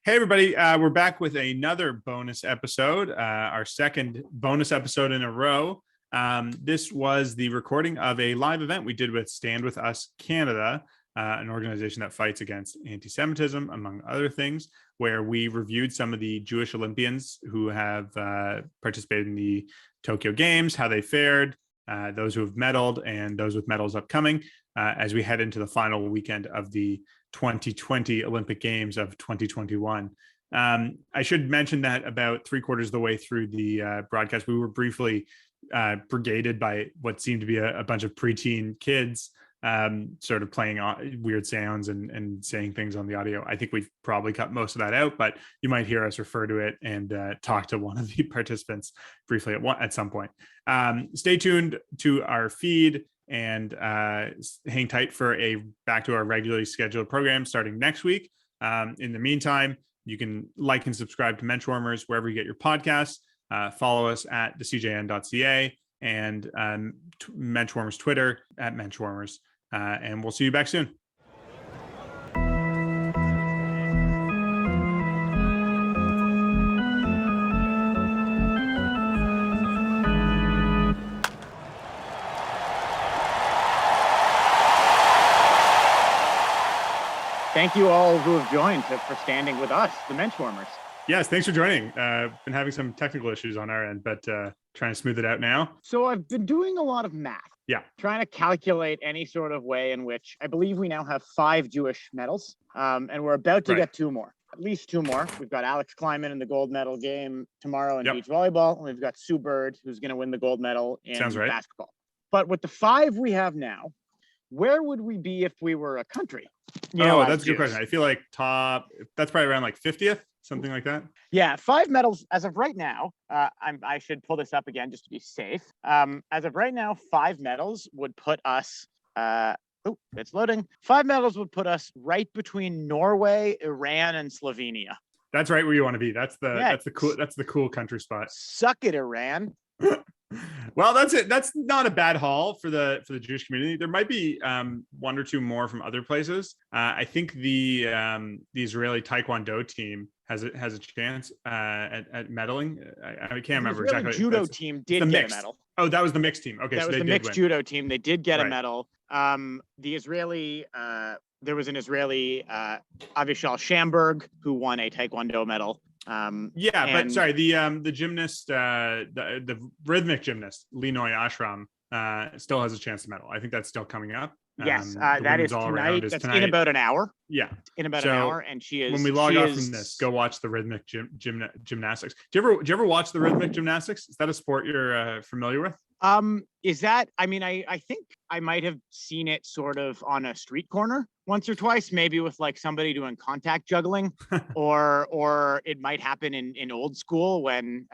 Hey, everybody. We're back with another bonus episode, our second bonus episode in a row. This was the recording of a live event we did with Stand With Us Canada, an organization that fights against anti-Semitism, among other things, where we reviewed some of the Jewish Olympians who have participated in the Tokyo Games, how they fared, those who have medaled, and those with medals upcoming, as we head into the final weekend of the 2020 Olympic Games of 2021. I should mention that about 3/4 of the way through the broadcast, we were briefly brigaded by what seemed to be a bunch of preteen kids sort of playing weird sounds and saying things on the audio. I think we've probably cut most of that out, but you might hear us refer to it and talk to one of the participants briefly at some point. Stay tuned to our feed and hang tight for back to our regularly scheduled program starting next week. In the meantime, you can like and subscribe to Menschwarmers wherever you get your podcasts. Follow us at thecjn.ca and Menschwarmers Twitter at Menschwarmers. And we'll see you back soon. Thank you all who have joined for standing with us, the Menschwarmers. Yes, thanks for joining. Been having some technical issues on our end, but trying to smooth it out now. So I've been doing a lot of math. Yeah. Trying to calculate any sort of way in which I believe we now have 5 Jewish medals, and we're about to get 2 more. At least 2 more. We've got Alex Kleiman in the gold medal game tomorrow in beach volleyball, and we've got Sue Bird, who's going to win the gold medal in basketball. But with the 5 we have now, where would we be if we were a country? That's a good question. I feel like that's probably around like 50th, something like that. Yeah, 5 medals as of right now. I should pull this up again just to be safe. As of right now, 5 medals would put us. It's loading. 5 medals would put us right between Norway, Iran, and Slovenia. That's right where you want to be. That's the cool country spot. Suck it, Iran. Well, that's it. That's not a bad haul for the Jewish community. There might be 1 or 2 more from other places. I think the Israeli Taekwondo team has a chance at medaling. I can't remember exactly. The judo team did get a medal. Oh, that was the mixed team. Okay, that was the mixed judo team. They did get a medal. The Israeli. There was an Israeli Avishal Shamberg who won a Taekwondo medal. But sorry, the gymnast, the rhythmic gymnast, Linoy Ashram, still has a chance to medal. I think that's still coming up. Yes, that is tonight. That's tonight. In about an hour. Yeah, in about an hour, and she is. When we log off from this, go watch the rhythmic gymnastics. Do you ever watch the rhythmic gymnastics? Is that a sport you're familiar with? Is that? I mean, I think I might have seen it sort of on a street corner once or twice, maybe with like somebody doing contact juggling, or it might happen in old school when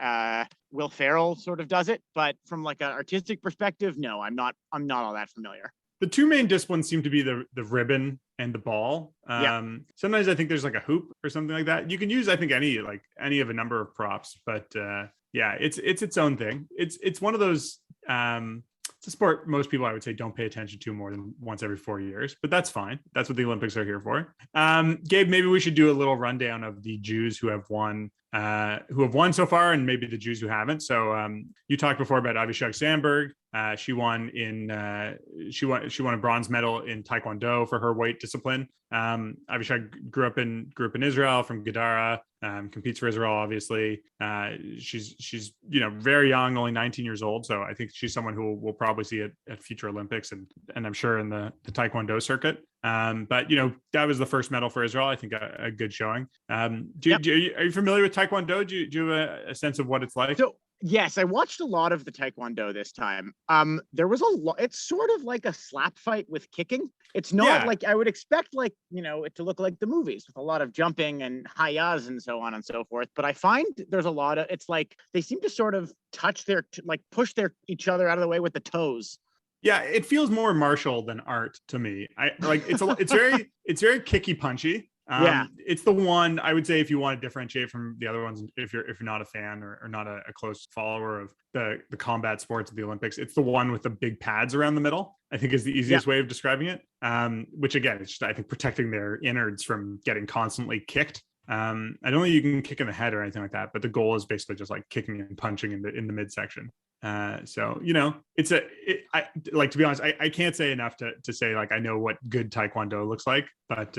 Will Ferrell sort of does it. But from like an artistic perspective, no, I'm not all that familiar. The 2 main disciplines seem to be the ribbon and the ball. Sometimes I think there's like a hoop or something like that. You can use, I think, any of a number of props, but it's its own thing. It's one of those. It's a sport most people, I would say, don't pay attention to more than once every 4 years, but that's fine. That's what the Olympics are here for. Gabe, maybe we should do a little rundown of the Jews who have won so far, and maybe the Jews who haven't. So you talked before about Avishag Sandberg. She won a bronze medal in Taekwondo for her weight discipline. Avishag grew up in Israel, from Gadara. Competes for Israel, obviously. She's very young, only 19 years old. So I think she's someone who we'll probably see at future Olympics and I'm sure in the Taekwondo circuit. But that was the first medal for Israel. I think a good showing. Are you familiar with Taekwondo? Do you have a sense of what it's like? So, yes, I watched a lot of the Taekwondo this time. There was a lot. It's sort of like a slap fight with kicking. It's not like I would expect, it to look like the movies with a lot of jumping and hayas and so on and so forth. But I find there's a lot of. It's like they seem to sort of touch push each other out of the way with the toes. Yeah, it feels more martial than art to me. It's very kicky punchy. It's the one I would say if you want to differentiate from the other ones, if you're not a fan or not a close follower of the combat sports of the Olympics, it's the one with the big pads around the middle. I think is the easiest way of describing it. Which again, it's just, I think, protecting their innards from getting constantly kicked I don't think you can kick in the head or anything like that, but the goal is basically just like kicking and punching in the midsection. So like, to be honest, I can't say enough to say like I know what good taekwondo looks like, but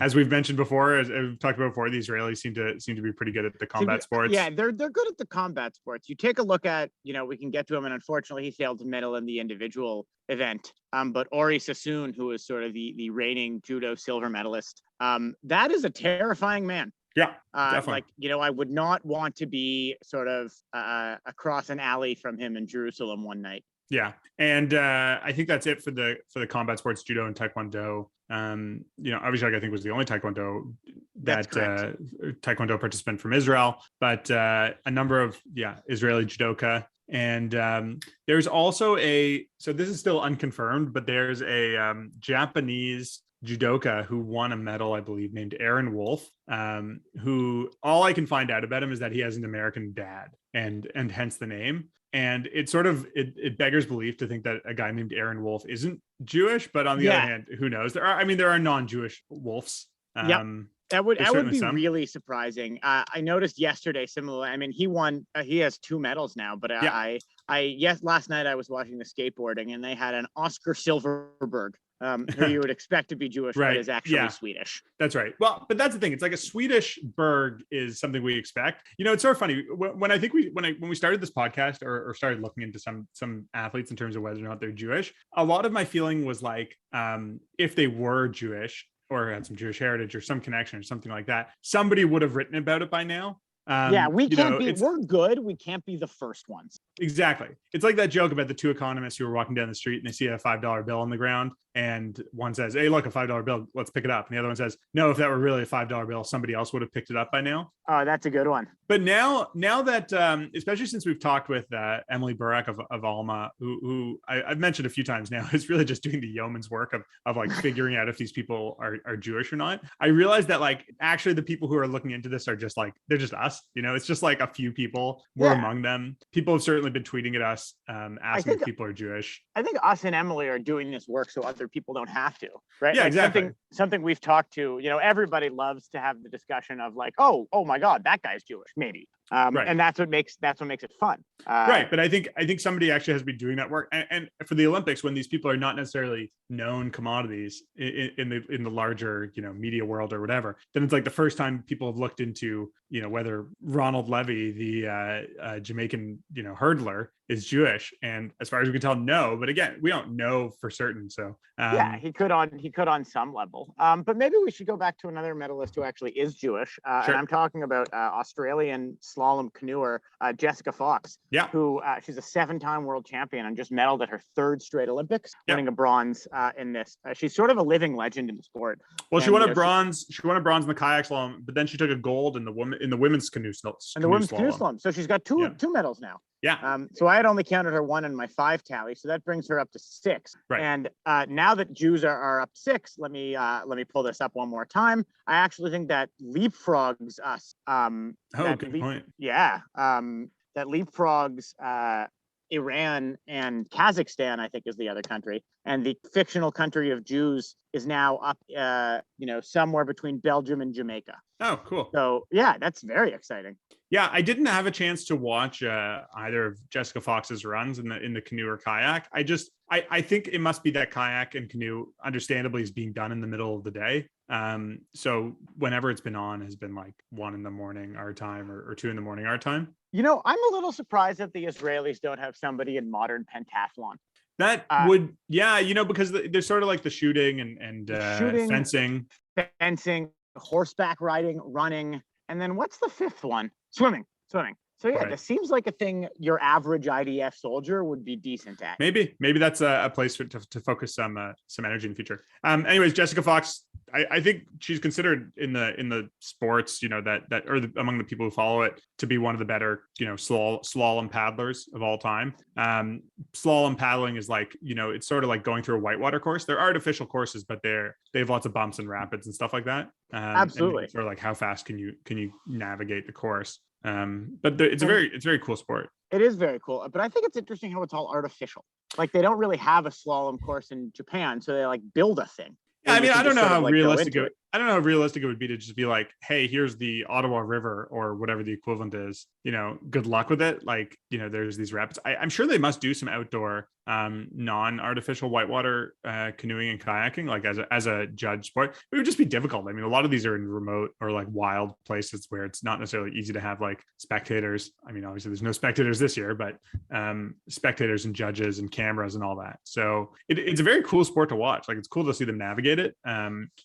as we've mentioned before, as we've talked about before, the Israelis seem to be pretty good at the combat sports. Yeah, they're good at the combat sports. You take a look at, we can get to him, and unfortunately he failed to medal in the individual event. But Ori Sassoon, who is sort of the reigning judo silver medalist, that is a terrifying man. Yeah, definitely. I would not want to be sort of across an alley from him in Jerusalem one night. Yeah, and I think that's it for the combat sports, judo and taekwondo. Abhishek, I think, was the only taekwondo taekwondo participant from Israel, but a number of Israeli judoka. And there's also so this is still unconfirmed, but there's a Japanese judoka who won a medal, I believe, named Aaron Wolf, who all I can find out about him is that he has an American dad, and hence the name. And it beggars belief to think that a guy named Aaron Wolf isn't Jewish, but on the other hand, who knows? There are non-Jewish wolves. That would be really surprising. I noticed yesterday, similarly. I mean, he won. He has 2 medals now. But last night I was watching the skateboarding, and they had an Oscar Silverberg, who you would expect to be Jewish, but is actually Swedish. That's right. Well, but that's the thing. It's like a Swedish Berg is something we expect. It's sort of funny when we started this podcast or started looking into some athletes in terms of whether or not they're Jewish. A lot of my feeling was like, if they were Jewish, or had some Jewish heritage or some connection or something like that, somebody would have written about it by now. We can't be, we're good. We can't be the first ones. Exactly. It's like that joke about the 2 economists who are walking down the street and they see a $5 bill on the ground. And one says, hey, look, a $5 bill, let's pick it up. And the other one says, no, if that were really a $5 bill, somebody else would have picked it up by now. Oh, that's a good one. But now that, especially since we've talked with Emily Burek of Alma, who I've mentioned a few times now, is really just doing the yeoman's work of like figuring out if these people are Jewish or not. I realized that like actually the people who are looking into this are just like, they're just us. It's just like a few people. We're among them. People have certainly been tweeting at us, asking if people are Jewish. I think us and Emily are doing this work so other people don't have to, right? Yeah, exactly. Something we've talked to, everybody loves to have the discussion of like, oh my God, that guy's Jewish, maybe. Right. And that's what makes it fun. Right. But I think somebody actually has been doing that work. And for the Olympics, when these people are not necessarily known commodities in the larger, media world or whatever, then it's like the first time people have looked into, whether Ronald Levy, the Jamaican, hurdler, is Jewish. And as far as we can tell, no. But again, we don't know for certain. So he could on some level. But maybe we should go back to another medalist who actually is Jewish. Sure. And I'm talking about Australian slalom canoeer Jessica Fox. Yeah. Who she's a 7-time world champion and just medaled at her 3rd straight Olympics, winning a bronze in this. She's sort of a living legend in the sport. Well, she won a bronze. She won a bronze in the kayak slalom, but then she took a gold in the women's canoe slalom. So she's got two medals now. Yeah. So I had only counted her 1 in my 5 tally, so that brings her up to 6. Right. And now that Jews are up 6, let me pull this up one more time. I actually think that leapfrogs us. Good point. Yeah. That leapfrogs Iran and Kazakhstan, I think, is the other country, and the fictional country of Jews is now up, somewhere between Belgium and Jamaica. Oh, cool. So yeah, that's very exciting. Yeah, I didn't have a chance to watch either of Jessica Fox's runs in the canoe or kayak. I think it must be that kayak and canoe, understandably, is being done in the middle of the day. So whenever it's been on has been like 1 in our time or 2 in our time. I'm a little surprised that the Israelis don't have somebody in modern pentathlon. That would, because there's sort of like the shooting and fencing, horseback riding, running. And then what's the 5th one? Swimming. So yeah, This seems like a thing your average IDF soldier would be decent at. Maybe that's a place to focus some energy in the future. Anyways, Jessica Fox, I think she's considered in the sports, among the people who follow it, to be one of the better, slalom paddlers of all time. Slalom paddling is like, it's sort of like going through a whitewater course. They're artificial courses, but they have lots of bumps and rapids and stuff like that. Absolutely. Sort of like how fast can you navigate the course? But it's a very cool sport. It is very cool, but I think it's interesting how it's all artificial. Like they don't really have a slalom course in Japan, so they like build a thing. Yeah, I mean, I don't know how realistic I don't know how realistic it would be to just be like, hey, here's the Ottawa River or whatever the equivalent is, good luck with it. Like, there's these rapids. I'm sure they must do some outdoor non-artificial whitewater canoeing and kayaking, like as a judge sport. It would just be difficult. I mean, a lot of these are in remote or like wild places where it's not necessarily easy to have like spectators. I mean, obviously there's no spectators this year, but spectators and judges and cameras and all that. So it's a very cool sport to watch. Like, it's cool to see them navigate it.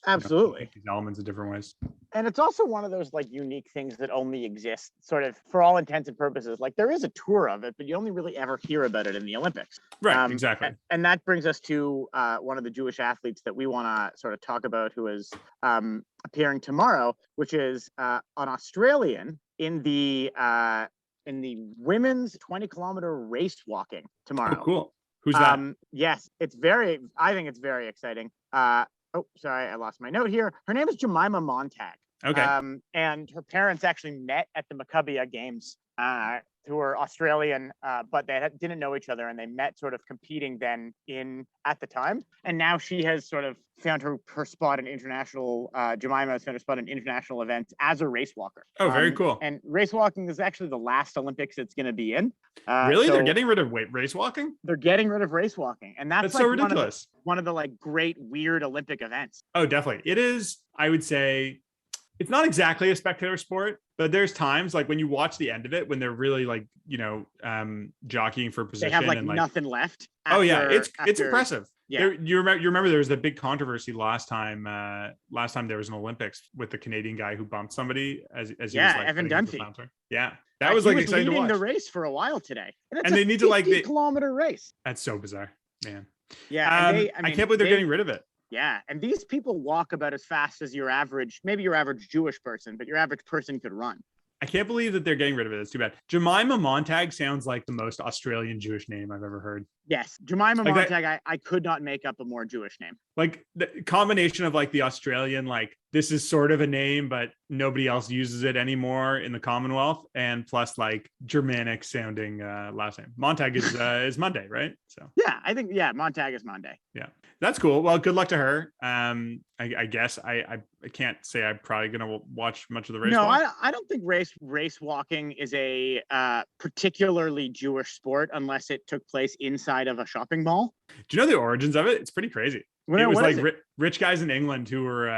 Absolutely. These elements in different ways. And it's also one of those like unique things that only exist sort of for all intents and purposes. Like, there is a tour of it, but you only really ever hear about it in the Olympics. Right. Exactly. And that brings us to one of the Jewish athletes that we want to sort of talk about, who is appearing tomorrow, which is an Australian in the women's 20-kilometer race walking tomorrow. Oh, cool. Who's that? Yes, I think it's very exciting. Oh, sorry, I lost my note here. Her name is Jemima Montag. Okay. And her parents actually met at the Maccabi Games, who were Australian, but they didn't know each other, and they met sort of competing then at the time. And now she has sort of found her spot in international, Jemima has found her spot in international events as a race walker. Oh, very cool. And race walking is actually the last Olympics it's going to be in. Really? So they're getting rid of race walking? They're getting rid of race walking. And that's like so ridiculous. One of the like great, weird Olympic events. Oh, definitely. It is, I would say, it's not exactly a spectator sport, but there's times like when you watch the end of it, when they're really like, jockeying for position. They have like and nothing left. It's impressive. Yeah. You remember there was the big controversy last time there was an Olympics with the Canadian guy who bumped somebody as he was like Evan Dunphy. Yeah. That was like exciting to watch. The race for a while today. And they need to like 50-kilometer race. That's so bizarre, man. Yeah. I can't believe they're getting rid of it. Yeah. And these people walk about as fast as maybe your average Jewish person, but your average person could run. I can't believe that they're getting rid of it. It's too bad. Jemima Montag sounds like the most Australian Jewish name I've ever heard. Yes. Jemima Montag, I could not make up a more Jewish name. Like the combination of like the Australian, like this is sort of a name, but nobody else uses it anymore in the Commonwealth, and plus like Germanic sounding last name. Montag is Monday, right? So yeah, I think Montag is Monday. Yeah, that's cool. Well, good luck to her. I guess I can't say I'm probably gonna watch much of the race. No, I don't think race walking is a particularly Jewish sport unless it took place inside of a shopping mall. Do you know the origins of it? It's pretty crazy. Well, it was like rich guys in England who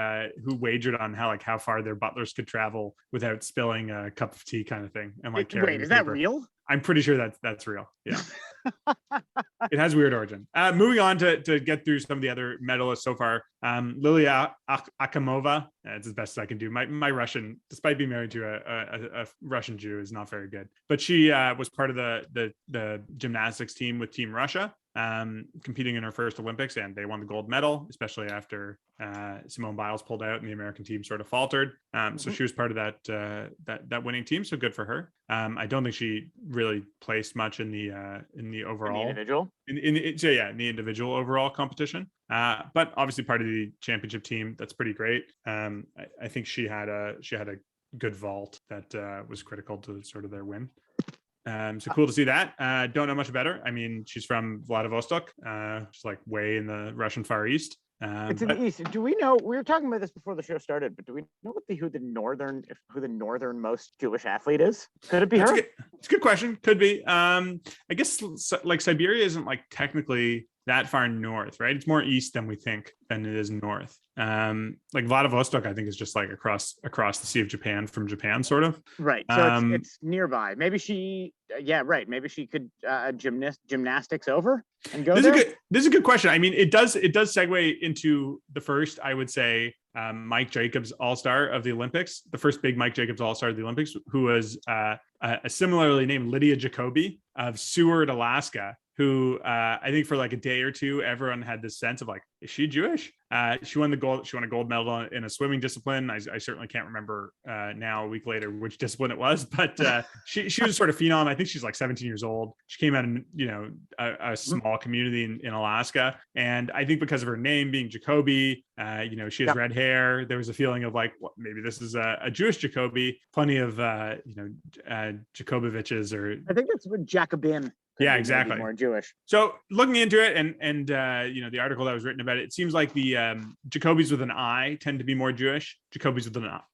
wagered on how far their butlers could travel without spilling a cup of tea, kind of thing. And like, wait, is that real? I'm pretty sure that's real. Yeah. It has weird origin. Moving on to get through some of the other medalists so far. Lilia Akhimova. It's as best as I can do. My Russian, despite being married to a Russian Jew, is not very good. But she was part of the gymnastics team with Team Russia, competing in her first Olympics, and they won the gold medal, especially after Simone Biles pulled out and the American team sort of faltered. So she was part of that winning team. So good for her. I don't think she really placed much in the overall individual. In the individual overall competition. But obviously part of the championship team. That's pretty great. I think she had a good vault that was critical to sort of their win. So cool to see that. Don't know much about her. I mean, she's from Vladivostok. She's like way in the Russian Far East. It's in the east. Do we know? We were talking about this before the show started, but do we know who the northernmost Jewish athlete is? Could it be her? It's a good question. Could be. I guess like Siberia isn't like technically that far north, right? It's more east than we think than it is north. Like Vladivostok, I think is just like across the Sea of Japan from Japan, sort of. Right. So it's nearby. Maybe she, right. Maybe she could gymnastics over and go there. This is a good question. I mean, it does segue into the first, I would say, Mike Jacobs All-Star of the Olympics, the first big Mike Jacobs All-Star of the Olympics, who was a similarly named Lydia Jacoby of Seward, Alaska, who I think for like a day or two, everyone had this sense of like, is she Jewish? She won a gold medal in a swimming discipline. I certainly can't remember now a week later which discipline it was, but she was sort of phenom. I think she's like 17 years old. She came out of a small community in Alaska, and I think because of her name being Jacoby, she has red hair. There was a feeling of like, well, maybe this is a Jewish Jacoby. Plenty of Jacoboviches, or I think that's what Jacobin. Yeah, exactly. More Jewish. So looking into it and the article that was written about it, it seems like the Jacobys with an I tend to be more Jewish. Jacobys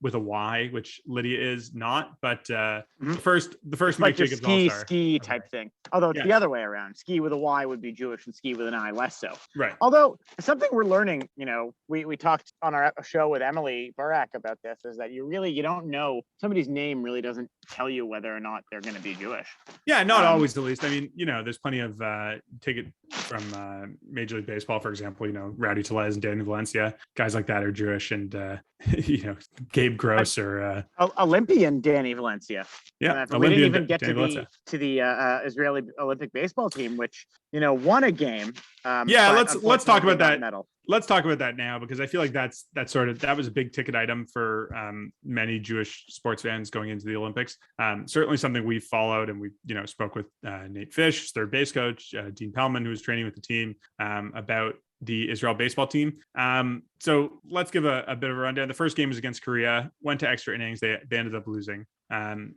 with a Y, which Lydia is not, but the first like Mike Jacobs All-Star. Ski type thing. Although it's the other way around. Ski with a Y would be Jewish and ski with an I less so. Right. Although something we're learning, we talked on our show with Emily Barak about this, is that you don't know, somebody's name really doesn't tell you whether or not they're going to be Jewish. Yeah, not always, at least. I mean, there's plenty of take it from Major League Baseball, for example, Rowdy Tellez and Danny Valencia, guys like that are Jewish, and Gabe Gross or Olympian Danny Valencia. Yeah, we didn't even get to the Israeli Olympic baseball team, which won a game. Let's talk about that. Medal. Let's talk about that now, because I feel like that was a big ticket item for many Jewish sports fans going into the Olympics. Certainly something we followed, and we spoke with Nate Fish, third base coach, Dean Pellman, who was training with the team, about the Israel baseball team. So let's give a bit of a rundown. The first game was against Korea, went to extra innings. They ended up losing.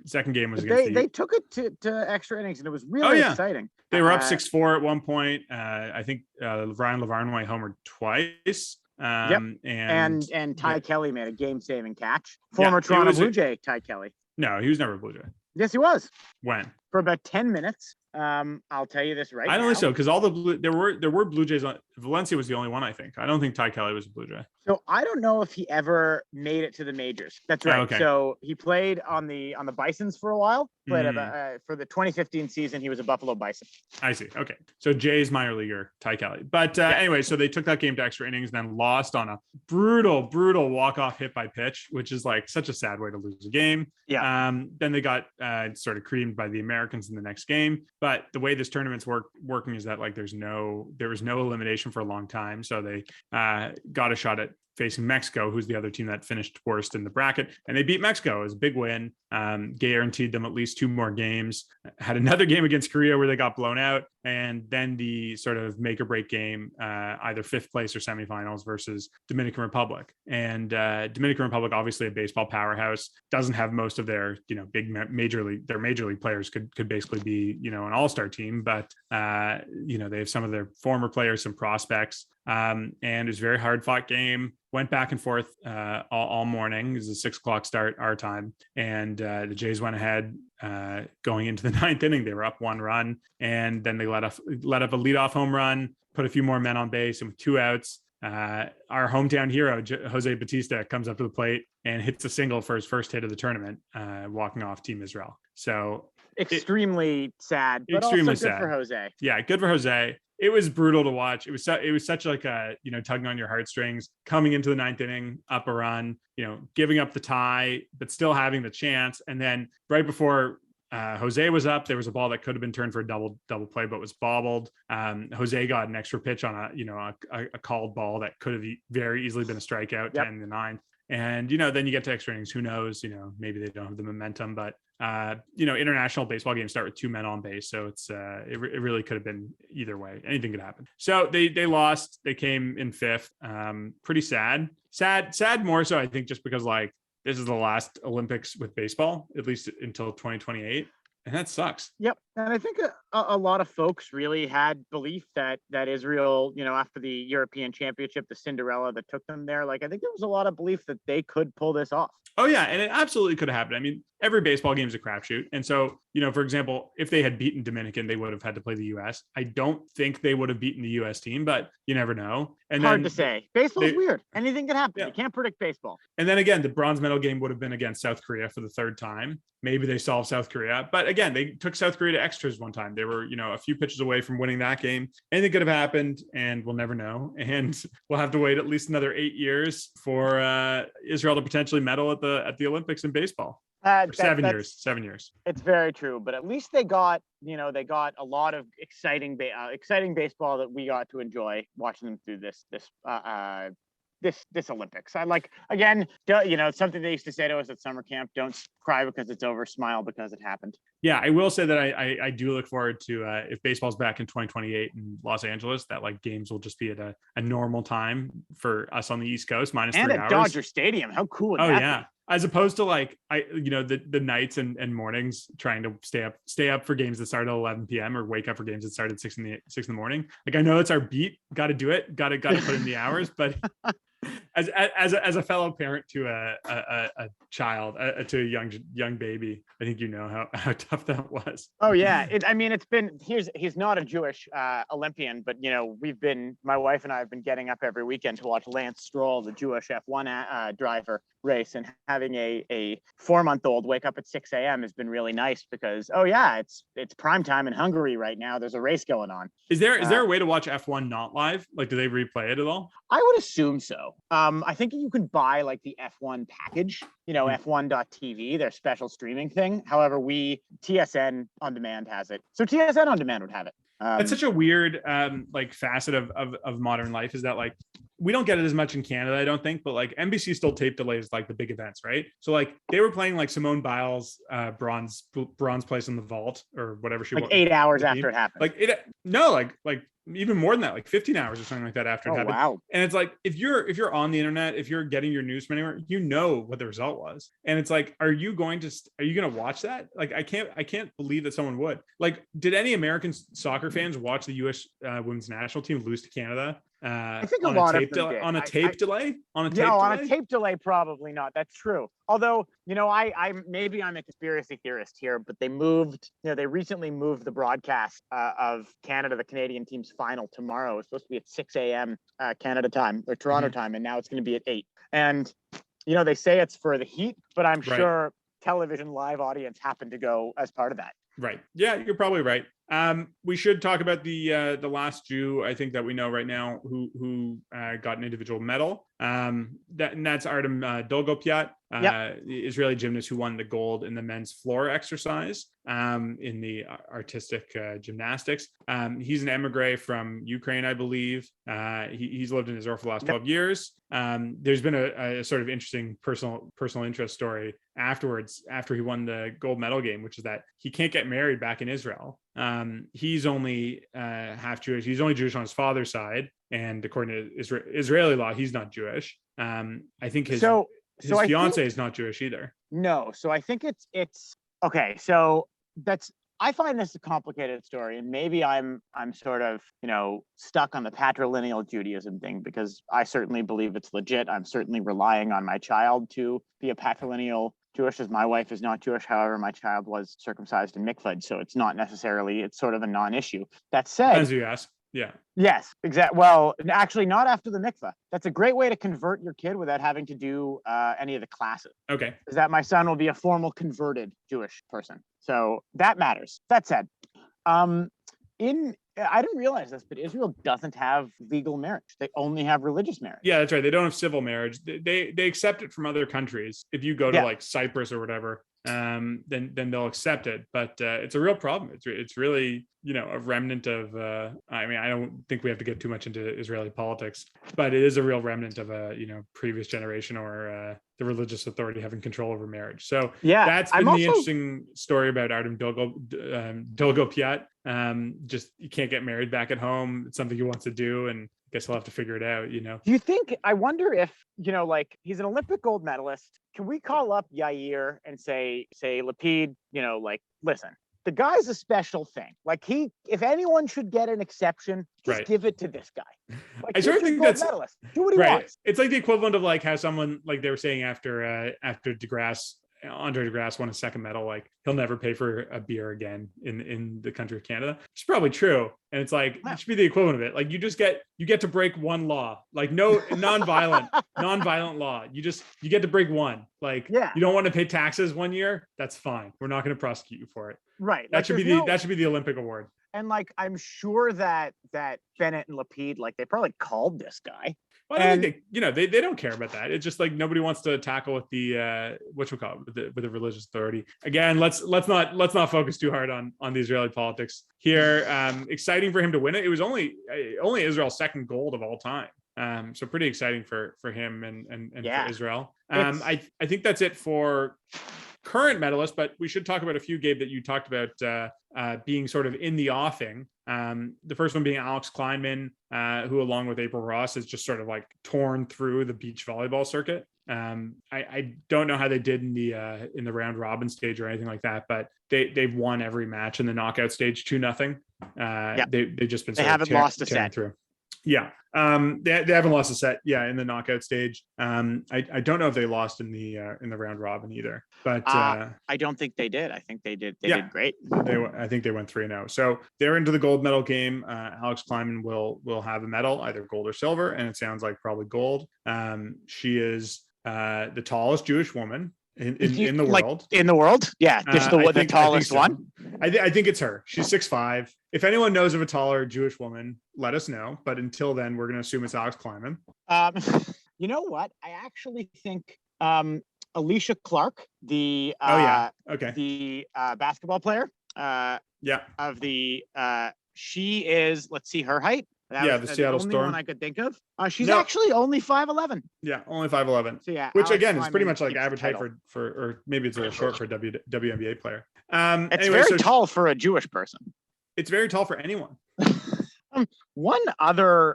Second game was against they took it to extra innings, and it was really exciting. They were up 6-4 at one point. I think Ryan Lavarnway homered twice. And Ty Kelly made a game-saving catch. Former Toronto Blue Jay Ty Kelly. No, he was never a Blue Jay. Yes, he was. When? For about 10 minutes. I'll tell you this right now. I don't think so, because all there were Blue Jays on. Valencia was the only one, I think. I don't think Ty Kelly was a Blue Jay. So I don't know if he ever made it to the majors. That's right. Okay. So he played on the Bisons for a while. Played for the 2015 season. He was a Buffalo Bison. I see. Okay. So Jay's minor leaguer, Ty Kelly. But anyway, so they took that game to extra innings, and then lost on a brutal walk-off hit by pitch, which is like such a sad way to lose a game. Yeah. Then they got sort of creamed by the Americans in the next game. But the way this tournament's working is that like there was no elimination for a long time. So they got a shot at facing Mexico, who's the other team that finished worst in the bracket, and they beat Mexico. It was a big win. Guaranteed them at least 2 more games. Had another game against Korea where they got blown out, and then the sort of make or break game, either 5th place or semifinals versus Dominican Republic. And Dominican Republic, obviously a baseball powerhouse, doesn't have most of their big major league players could basically be an all-star team, but they have some of their former players, some prospects. And it was a very hard fought game. Went back and forth all morning. It was a 6:00 start our time, and the Jays went ahead going into the 9th inning. They were up 1 run, and then they let up a leadoff home run, put a few more men on base, and with 2 outs, our hometown hero Jose Batista comes up to the plate and hits a single for his first hit of the tournament, walking off Team Israel. So extremely sad, but extremely also good sad for Jose. Yeah, good for Jose. It was brutal to watch. It was such like a, tugging on your heartstrings, coming into the 9th inning, up a run, giving up the tie, but still having the chance. And then right before Jose was up, there was a ball that could have been turned for a double play, but was bobbled. Jose got an extra pitch on a called ball that could have very easily been a strikeout to end the 9th. And, then you get to extra innings. Who knows? Maybe they don't have the momentum, but international baseball games start with 2 men on base. So it's, it really could have been either way. Anything could happen. So they lost, they came in 5th. Pretty sad more so, I think, just because like this is the last Olympics with baseball, at least until 2028. And that sucks. Yep. And I think a lot of folks really had belief that Israel, after the European Championship, the Cinderella that took them there, like I think there was a lot of belief that they could pull this off. Oh, yeah. And it absolutely could have happened. I mean, every baseball game is a crapshoot. And so, for example, if they had beaten Dominican, they would have had to play the U.S. I don't think they would have beaten the U.S. team, but you never know. And hard to say. Baseball's weird. Anything can happen. Yeah. You can't predict baseball. And then again, the bronze medal game would have been against South Korea for the 3rd time. Maybe they solved South Korea. But again, they took South Korea to extras one time. They were, a few pitches away from winning that game. Anything could have happened, and we'll never know. And we'll have to wait at least another 8 years for Israel to potentially medal at the Olympics in baseball. 7 years. It's very true, but at least they got a lot of exciting baseball that we got to enjoy watching them through this Olympics. I like, again, something they used to say to us at summer camp: don't cry because it's over, smile because it happened. Yeah, I will say that I do look forward to if baseball's back in 2028 in Los Angeles, that like games will just be at a normal time for us on the East Coast, minus 3 hours. And at Dodger Stadium, how cool would that be? as opposed to like the nights and mornings trying to stay up for games that start at 11 p.m. or wake up for games that start at 6 in the morning. Like I know it's our beat, got to do it, got to put in the hours, but as a fellow parent to a child, to a young baby, I think how tough that was. Oh yeah, he's not a Jewish Olympian, but my wife and I have been getting up every weekend to watch Lance Stroll, the Jewish F1 driver, race, and having a 4-month-old wake up at 6 a.m. has been really nice because it's prime time in Hungary right now. There's a race going on. Is there a way to watch F1 not live? Like, do they replay it at all? I would assume so. I think you can buy like the F1 package, F1.tv, their special streaming thing. However, TSN On Demand has it. So TSN On Demand would have it. That's such a weird like facet of modern life, is that like we don't get it as much in Canada, I don't think, but like NBC still tape delays like the big events, right? So like they were playing like Simone Biles bronze place in the vault or whatever she like 8 hours after it happened. Like even more than that, like 15 hours or something like that after it happened. Wow. And it's like if you're on the internet, if you're getting your news from anywhere, you know what the result was. And it's like, are you going to watch that? Like I can't believe that someone would. Like, did any American soccer fans watch the US women's national team lose to Canada? I think a lot of them did. On a tape delay, on a tape delay, probably not. That's true. Although, I'm a conspiracy theorist here, but they recently moved the broadcast of Canada, the Canadian team's final tomorrow. It's supposed to be at 6 a.m. Canada time or Toronto time, and now it's going to be at 8. And they say it's for the heat, but I'm sure television live audience happened to go as part of that. Right. Yeah, you're probably right. We should talk about the last Jew, I think, that we know right now who got an individual medal. That's Artem Dolgopyat, the Israeli gymnast who won the gold in the men's floor exercise in the artistic gymnastics. He's an emigre from Ukraine, I believe. He's lived in Israel for the last 12 years. There's been a sort of interesting personal interest story afterwards, after he won the gold medal game, which is that he can't get married back in Israel. He's only half Jewish. He's only Jewish on his father's side, and according to Israeli law, he's not Jewish. I think his fiance is not Jewish either. No, so I think it's okay. So I find this a complicated story, and maybe I'm sort of stuck on the patrilineal Judaism thing, because I certainly believe it's legit. I'm certainly relying on my child to be a patrilineal Jewish, as my wife is not Jewish. However, my child was circumcised in mikvah, so it's sort of a non-issue. That said, as you ask. Yeah. Yes, exactly. Well, actually, not after the mikvah. That's a great way to convert your kid without having to do any of the classes. Okay. Is that my son will be a formal converted Jewish person. So that matters. That said, I didn't realize this, but Israel doesn't have legal marriage. They only have religious marriage. Yeah, that's right. They don't have civil marriage. They accept it from other countries. If you go to like Cyprus or whatever, then they'll accept it. But it's a real problem. It's really, a remnant of, I don't think we have to get too much into Israeli politics, but it is a real remnant of a, previous generation or the religious authority having control over marriage. So that's been the interesting story about Artem Dolgopyat. Just, you can't get married back at home. It's something he wants to do, and I guess he'll have to figure it out, Do you think, I wonder if, like, he's an Olympic gold medalist. Can we call up Yair and say Lapid, listen, the guy's a special thing. Like, if anyone should get an exception, just give it to this guy. Like, I sort of think that's medalist. Do what he wants. It's like the equivalent of like how someone, like they were saying after Andre DeGrasse won a second medal, like he'll never pay for a beer again in the country of Canada. It's probably true. And it's like, it should be the equivalent of it. Like you get to break one law, like no nonviolent law. You get to break one. Like, you don't want to pay taxes 1 year. That's fine. We're not going to prosecute you for it. Right. That should be the Olympic award. And like, I'm sure that Bennett and Lapid, like, they probably called this guy. Well, I think they don't care about that. It's just like nobody wants to tackle with the with the religious authority. Again, let's not focus too hard on the Israeli politics here. Exciting for him to win it. It was only Israel's second gold of all time. So pretty exciting for him and for Israel. I think that's it for current medalists, but we should talk about a few, Gabe, that you talked about being sort of in the offing. The first one being Alex Kleinman, who along with April Ross has just sort of like torn through the beach volleyball circuit. I don't know how they did in the round robin stage or anything like that, but they've won every match in the knockout stage 2-0. They've just been they haven't lost a set through. Yeah. They haven't lost a set. Yeah. In the knockout stage. I don't know if they lost in the round robin either, but I don't think they did. I think they did. They did great. I think they went 3-0. So they're into the gold medal game. Alex Kleiman will have a medal, either gold or silver. And it sounds like probably gold. She is the tallest Jewish woman in the world. In the world? Yeah. Just the tallest one. I think it's her. She's 6'5". If anyone knows of a taller Jewish woman, let us know. But until then, we're going to assume it's Alex Kleiman. You know what? I actually think Alicia Clark, the basketball player. She is. Let's see her height. The Seattle Storm. Storm. One I could think of. She's actually only 5'11". Yeah, only 5'11". So yeah, which Alex again is Kleiman pretty much like average height for, or maybe it's a little short for a WNBA player. It's very tall for a Jewish person. It's very tall for anyone. One other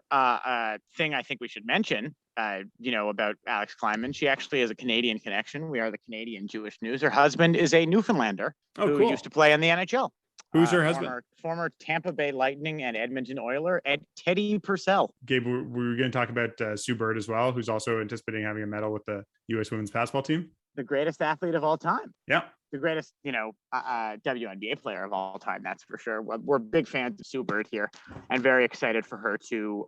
thing I think we should mention, about Alex Kleiman, she actually has a Canadian connection. We are the Canadian Jewish News. Her husband is a Newfoundlander who used to play in the NHL. Who's her husband? Former Tampa Bay Lightning and Edmonton Oiler, Teddy Purcell. Gabe, we were going to talk about Sue Bird as well, who's also anticipating having a medal with the U.S. women's basketball team. The greatest athlete of all time. Yeah. The greatest, WNBA player of all time. That's for sure. We're big fans of Sue Bird here and very excited for her to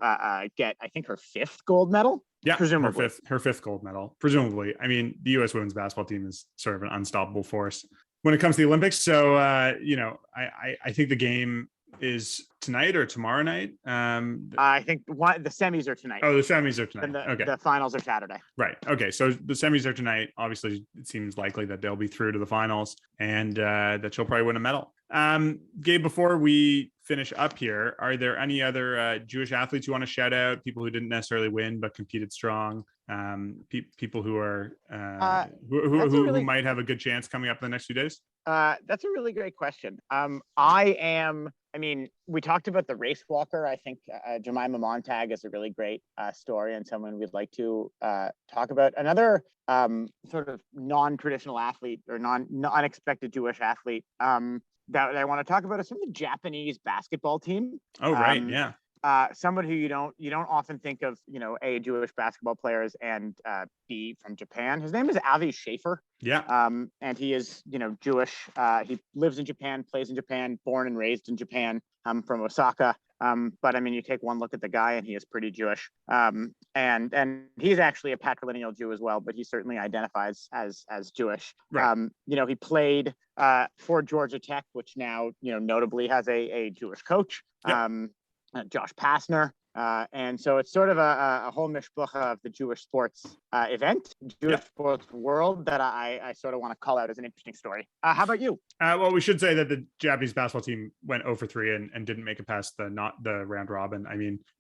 get, I think, her 5th gold medal. Yeah, presumably. Her fifth gold medal, presumably. I mean, the U.S. women's basketball team is sort of an unstoppable force when it comes to the Olympics. So, I think the game is tonight or tomorrow night. I think the semis are tonight. Oh, the semis are tonight. And the finals are Saturday. Right. Okay. So the semis are tonight. Obviously, it seems likely that they'll be through to the finals and that she'll probably win a medal. Gabe, before we finish up here, are there any other Jewish athletes you want to shout out? People who didn't necessarily win but competed strong. People who are who might have a good chance coming up in the next few days. That's a really great question. We talked about the race walker. I think Jemima Montag is a really great story and someone we'd like to talk about. Another sort of non-traditional athlete or unexpected Jewish athlete that I want to talk about is from the Japanese basketball team. Oh, right. Yeah. Someone who you don't often think of, A, Jewish basketball players and B, from Japan. His name is Avi Schaefer. Yeah. And he is, Jewish. He lives in Japan, plays in Japan, born and raised in Japan. From Osaka. But you take one look at the guy and he is pretty Jewish. And he's actually a patrilineal Jew as well, but he certainly identifies as Jewish. Right. He played for Georgia Tech, which now, notably has a Jewish coach. Yep. Josh Pastner. And so it's sort of a whole mishpucha of the Jewish sports sports world that I sort of want to call out as an interesting story. How about you? Well, we should say that the Japanese basketball team went 0-3 and didn't make it past the round robin.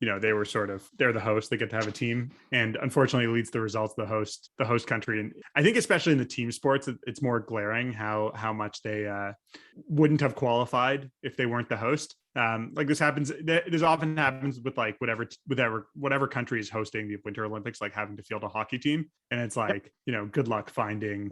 They were they're the host. They get to have a team, and unfortunately, it leads to the results the host country. And I think especially in the team sports, it's more glaring how much they wouldn't have qualified if they weren't the host. This happens. This often happens with like whatever country is hosting the Winter Olympics, like having to field a hockey team, and it's like good luck finding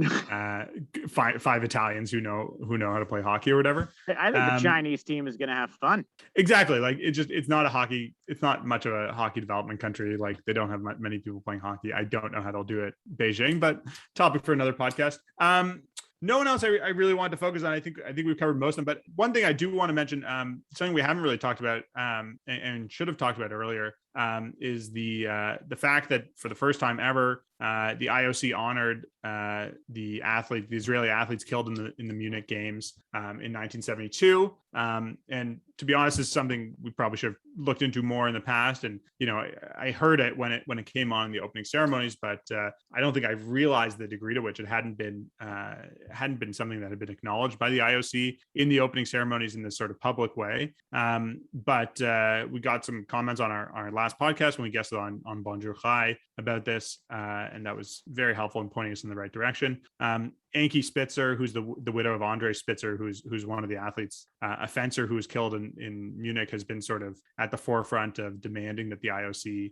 five Italians who know how to play hockey or whatever. I think the Chinese team is going to have fun. Exactly. Like it's not much of a hockey development country. Like they don't have many people playing hockey. I don't know how they'll do it Beijing, but topic for another podcast. No one else I really wanted to focus on. I think we've covered most of them, but one thing I do want to mention, something we haven't really talked about and should have talked about earlier, is the fact that for the first time ever, the IOC honored the Israeli athletes killed in the Munich Games in 1972. And to be honest, this is something we probably should have looked into more in the past. And I heard it when it came on in the opening ceremonies, but I don't think I realized the degree to which it hadn't been something that had been acknowledged by the IOC in the opening ceremonies in this sort of public way. But we got some comments on our last podcast when we guested on Bonjour Chai about this, and that was very helpful in pointing us in the right direction. Ankie Spitzer, who's the widow of Andre Spitzer, who's one of the athletes, a fencer who was killed in Munich, has been sort of at the forefront of demanding that the IOC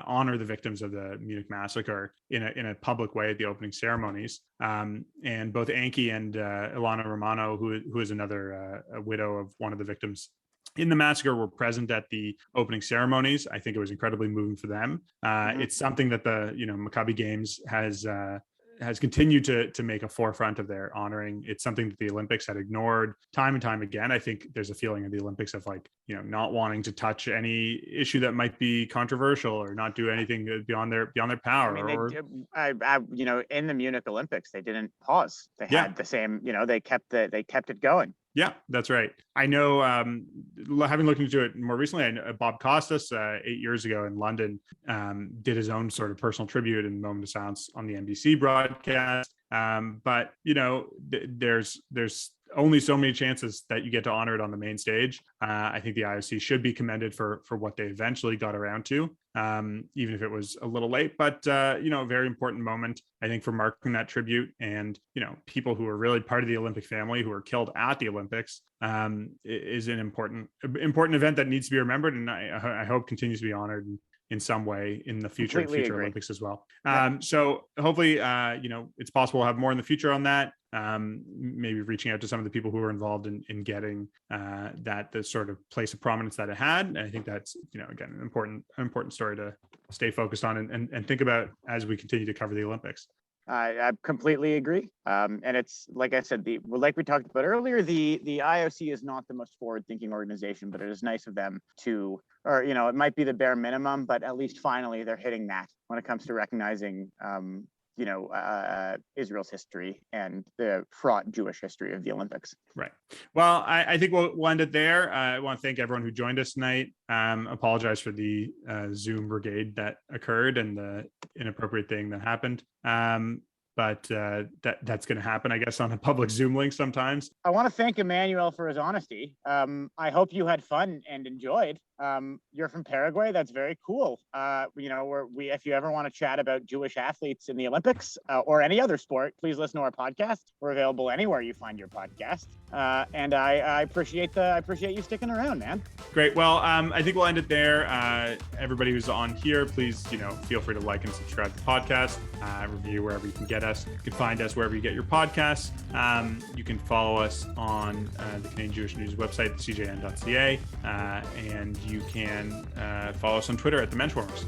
honor the victims of the Munich massacre in a public way at the opening ceremonies. And both Ankie and Ilana Romano, who is another widow of one of the victims in the massacre, were present at the opening ceremonies. I think it was incredibly moving for them. It's something that the Maccabi Games has continued to make a forefront of their honoring. It's something that the Olympics had ignored time and time again. I think there's a feeling of the Olympics of not wanting to touch any issue that might be controversial or not do anything beyond their power. In the Munich Olympics, they didn't pause. They had the same, they kept it going. Yeah, that's right. I know, having looked into it more recently, I know Bob Costas 8 years ago in London did his own sort of personal tribute and moment of silence on the NBC broadcast. But there's only so many chances that you get to honor it on the main stage. I think the IOC should be commended for what they eventually got around to, even if it was a little late. But a very important moment, I think, for marking that tribute. And people who are really part of the Olympic family who were killed at the Olympics is an important event that needs to be remembered, and I hope continues to be honored in some way in the future Olympics as well. So hopefully, it's possible we'll have more in the future on that. Maybe reaching out to some of the people who were involved in getting that the sort of place of prominence that it had. And I think that's, again, an important story to stay focused on and think about as we continue to cover the Olympics. I completely agree. And it's like I said, like we talked about earlier, the IOC is not the most forward-thinking organization, but it is nice of them to, it might be the bare minimum, but at least finally they're hitting that when it comes to recognizing, Israel's history and the fraught Jewish history of the Olympics. Right. Well, I think we'll end it there. I want to thank everyone who joined us tonight. Apologize for the Zoom brigade that occurred and the inappropriate thing that happened. But that's going to happen, I guess, on a public Zoom link sometimes. I want to thank Emmanuel for his honesty. I hope you had fun and enjoyed. You're from Paraguay. That's very cool. If you ever want to chat about Jewish athletes in the Olympics or any other sport, please listen to our podcast. We're available anywhere you find your podcast. And I appreciate you sticking around, man. Great. Well, I think we'll end it there. Everybody who's on here, please, feel free to like and subscribe to the podcast, review wherever you can get us. You can find us wherever you get your podcasts. You can follow us on the Canadian Jewish News website, cjn.ca, and you can follow us on Twitter at The Menschwarmers.